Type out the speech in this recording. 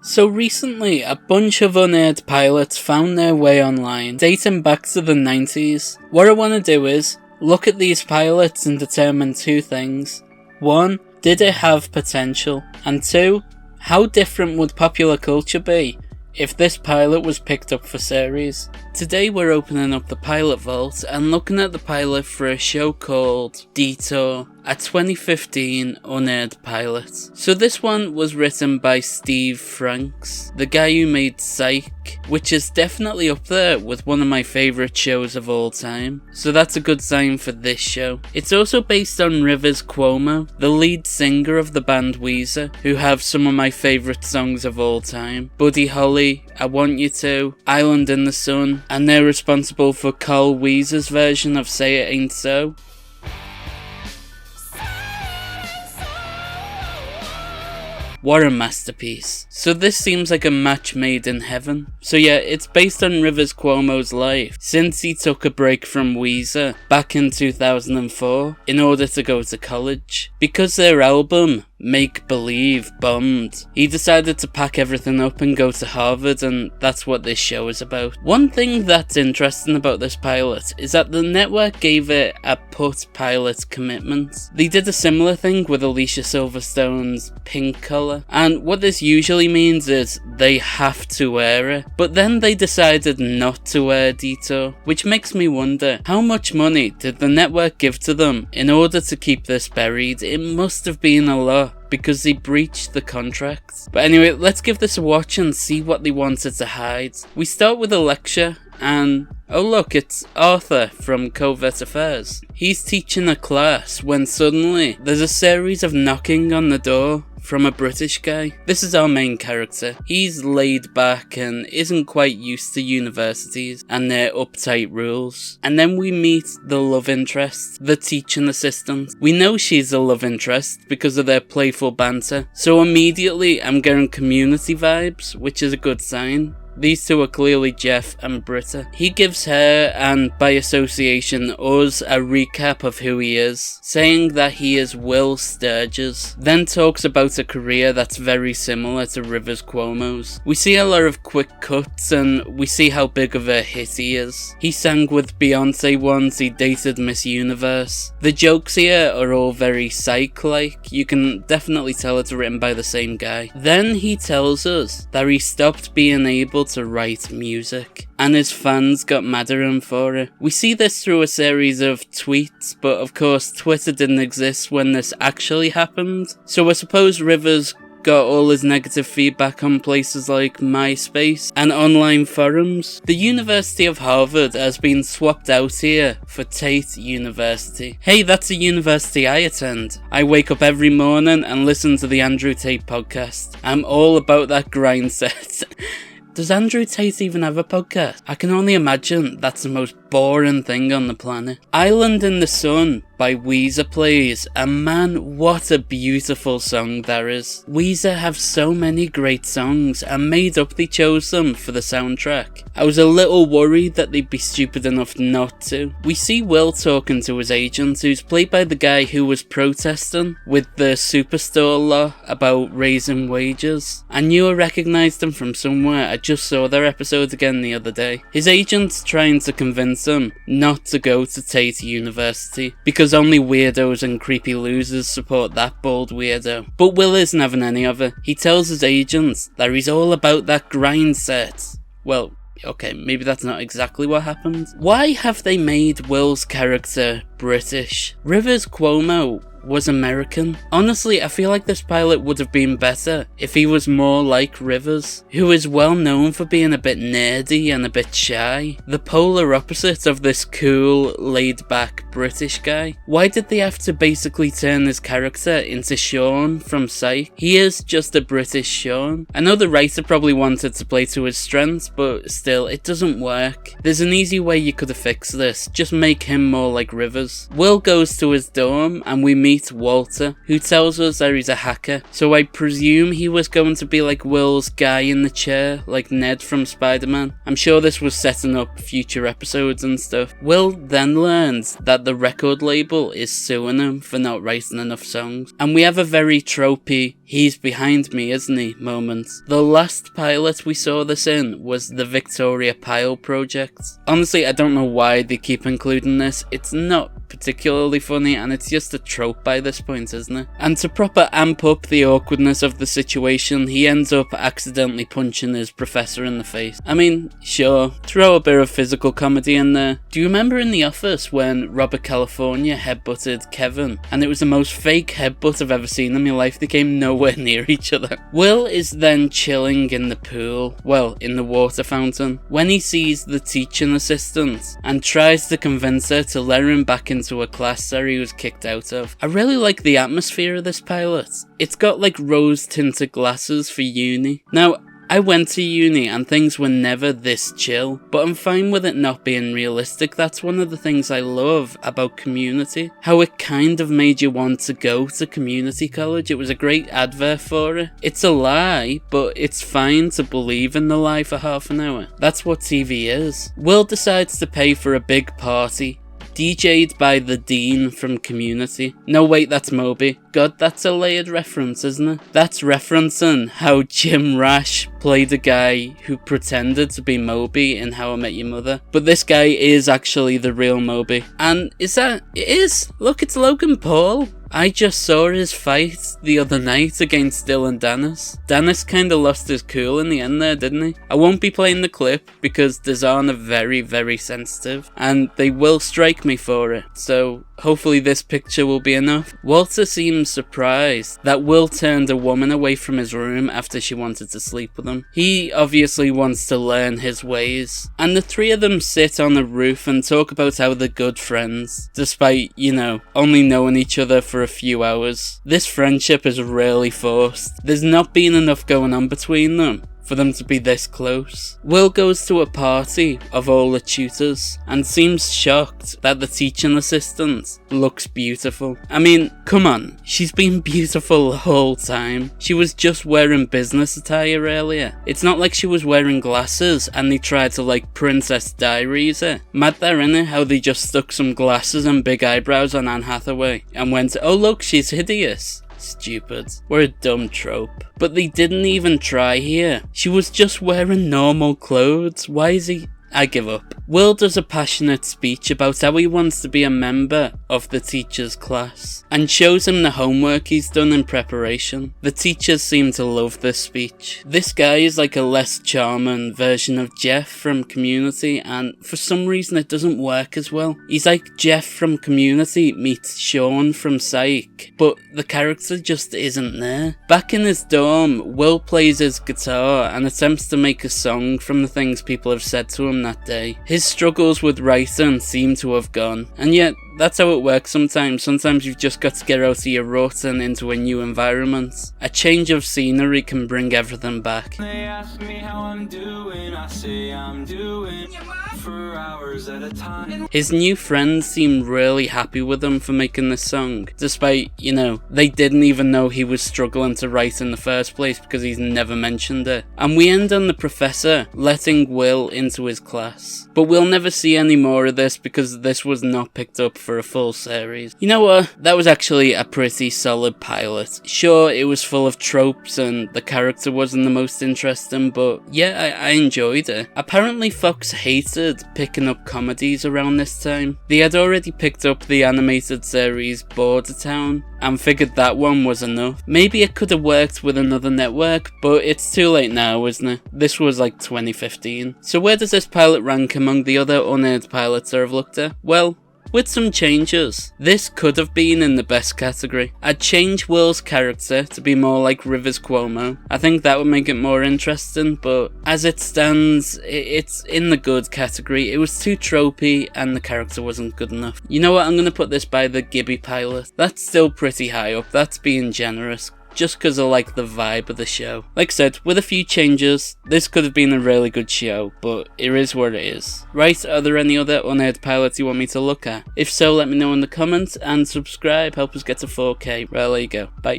So recently, a bunch of unaired pilots found their way online, dating back to the 90s. What I want to do is look at these pilots and determine two things. 1, did it have potential? And 2, how different would popular culture be if this pilot was picked up for series? Today we're opening up the pilot vault and looking at the pilot for a show called Detour, a 2015 unaired pilot. So this one was written by Steve Franks, the guy who made Psych, which is definitely up there with one of my favourite shows of all time. So that's a good sign for this show. It's also based on Rivers Cuomo, the lead singer of the band Weezer, who have some of my favourite songs of all time. Buddy Holly, I Want You To, Island in the Sun, and they're responsible for Carl Weezer's version of Say It Ain't So. What a masterpiece. So this seems like a match made in heaven. So yeah, it's based on Rivers Cuomo's life since he took a break from Weezer back in 2004 in order to go to college. Because their album, Make Believe, bombed, he decided to pack everything up and go to Harvard, and that's what this show is about. One thing that's interesting about this pilot is that the network gave it a put pilot commitment. They did a similar thing with Alicia Silverstone's Pink Colour, and what this usually means is they have to wear it, but then they decided not to wear Detour, which makes me wonder, how much money did the network give to them in order to keep this buried? It must have been a lot, because they breached the contract. But anyway, let's give this a watch and see what they wanted to hide. We start with a lecture, and oh look, it's Arthur from Covert Affairs. He's teaching a class when suddenly there's a series of knocking on the door from a British guy. This is our main character. He's laid back and isn't quite used to universities and their uptight rules. And then we meet the love interest, the teaching assistant. We know she's a love interest because of their playful banter, so immediately I'm getting Community vibes, which is a good sign. These two are clearly Jeff and Britta. He gives her, and by association us, a recap of who he is, saying that he is Will Sturgis, then talks about a career that's very similar to Rivers Cuomo's. We see a lot of quick cuts and we see how big of a hit he is. He sang with Beyonce once, he dated Miss Universe. The jokes here are all very Psych-like, you can definitely tell it's written by the same guy. Then he tells us that he stopped being able to write music, and his fans got mad at him for it. We see this through a series of tweets, but of course Twitter didn't exist when this actually happened, so I suppose Rivers got all his negative feedback on places like MySpace and online forums. The University of Harvard has been swapped out here for Tate University. Hey, that's a university I attend. I wake up every morning and listen to the Andrew Tate podcast. I'm all about that grind set. Does Andrew Tate even have a podcast? I can only imagine that's the most boring thing on the planet. Island in the Sun by Weezer plays, and man, what a beautiful song that is. Weezer have so many great songs, and made up they chose them for the soundtrack. I was a little worried that they'd be stupid enough not to. We see Will talking to his agent, who's played by the guy who was protesting with the Superstore law about raising wages. I knew I recognised him from somewhere, I just saw their episode again the other day. His agent's trying to convince him not to go to Tate University, because only weirdos and creepy losers support that bald weirdo. But Will isn't having any of it. He tells his agent that he's all about that grind set. Well, okay, maybe that's not exactly what happened. Why have they made Will's character British? Rivers Cuomo was American. Honestly, I feel like this pilot would have been better if he was more like Rivers, who is well known for being a bit nerdy and a bit shy. The polar opposite of this cool, laid-back British guy. Why did they have to basically turn his character into Sean from Psych? He is just a British Sean. I know the writer probably wanted to play to his strengths, but still, it doesn't work. There's an easy way you could have fixed this. Just make him more like Rivers. Will goes to his dorm and we meet meet Walter, who tells us that he's a hacker, so I presume he was going to be like Will's guy in the chair, like Ned from Spider-Man. I'm sure this was setting up future episodes and stuff. Will then learns that the record label is suing him for not writing enough songs, and we have a very tropey "he's behind me, isn't he" moment. The last pilot we saw this in was the Victoria Pyle project. Honestly, I don't know why they keep including this. It's not particularly funny, and it's just a trope by this point, isn't it? And to proper amp up the awkwardness of the situation, he ends up accidentally punching his professor in the face. I mean, sure, throw a bit of physical comedy in there. Do you remember in The Office when Robert California headbutted Kevin? And it was the most fake headbutt I've ever seen in my life. They came nowhere near each other. Will is then chilling in the pool, well, in the water fountain, when he sees the teaching assistant and tries to convince her to let him back into a class that he was kicked out of. I really like the atmosphere of this pilot. It's got like rose tinted glasses for uni. Now, I went to uni and things were never this chill, but I'm fine with it not being realistic. That's one of the things I love about Community. How it kind of made you want to go to community college. It was a great advert for it. It's a lie, but it's fine to believe in the lie for half an hour. That's what TV is. Will decides to pay for a big party, DJ'd by the Dean from Community. No wait, that's Moby. God, that's a layered reference, isn't it? That's referencing how Jim Rash played a guy who pretended to be Moby in How I Met Your Mother. But this guy is actually the real Moby. And it is! Look, it's Logan Paul. I just saw his fight the other night against Dylan Dennis. Dennis kinda lost his cool in the end there, didn't he? I won't be playing the clip because DAZN are very, very sensitive and they will strike me for it, so hopefully this picture will be enough. Walter seems surprised that Will turned a woman away from his room after she wanted to sleep with him. He obviously wants to learn his ways, and the three of them sit on the roof and talk about how they're good friends, despite, only knowing each other for a few hours. This friendship is really forced. There's not been enough going on between them for them to be this close. Will goes to a party of all the tutors and seems shocked that the teaching assistant looks beautiful. I mean, come on, she's been beautiful the whole time. She was just wearing business attire earlier. It's not like she was wearing glasses and they tried to like Princess Diaries her. Mad there, innit? How they just stuck some glasses and big eyebrows on Anne Hathaway and went, oh look, she's hideous. Stupid. We're a dumb trope. But they didn't even try here. She was just wearing normal clothes. Why is he... I give up. Will does a passionate speech about how he wants to be a member of the teacher's class and shows him the homework he's done in preparation. The teachers seem to love this speech. This guy is like a less charming version of Jeff from Community, and for some reason it doesn't work as well. He's like Jeff from Community meets Sean from Psych, but the character just isn't there. Back in his dorm, Will plays his guitar and attempts to make a song from the things people have said to him that day. His struggles with writing seem to have gone, and yet that's how it works sometimes. Sometimes you've just got to get out of your rut and into a new environment. A change of scenery can bring everything back. They ask me how I'm doing, I say I'm doing for hours at a time. His new friends seem really happy with him for making this song, despite, they didn't even know he was struggling to write in the first place because he's never mentioned it. And we end on the professor letting Will into his class. But we'll never see any more of this because this was not picked up for a full series. You know what? That was actually a pretty solid pilot. Sure, it was full of tropes and the character wasn't the most interesting, but yeah, I enjoyed it. Apparently Fox hated picking up comedies around this time. They had already picked up the animated series Border Town and figured that one was enough. Maybe it could have worked with another network, but it's too late now, isn't it? This was like 2015. So where does this pilot rank among the other unaired pilots I've looked at? Well, with some changes. This could have been in the best category. I'd change Will's character to be more like Rivers Cuomo. I think that would make it more interesting, but as it stands, it's in the good category. It was too tropey and the character wasn't good enough. You know what, I'm gonna put this by the Gibby pilot. That's still pretty high up, that's being generous. just because I like the vibe of the show. Like I said, with a few changes, this could have been a really good show, but it is what it is. Right, are there any other unaired pilots you want me to look at? If so, let me know in the comments, and subscribe, help us get to 4K. Well, there you go. Bye.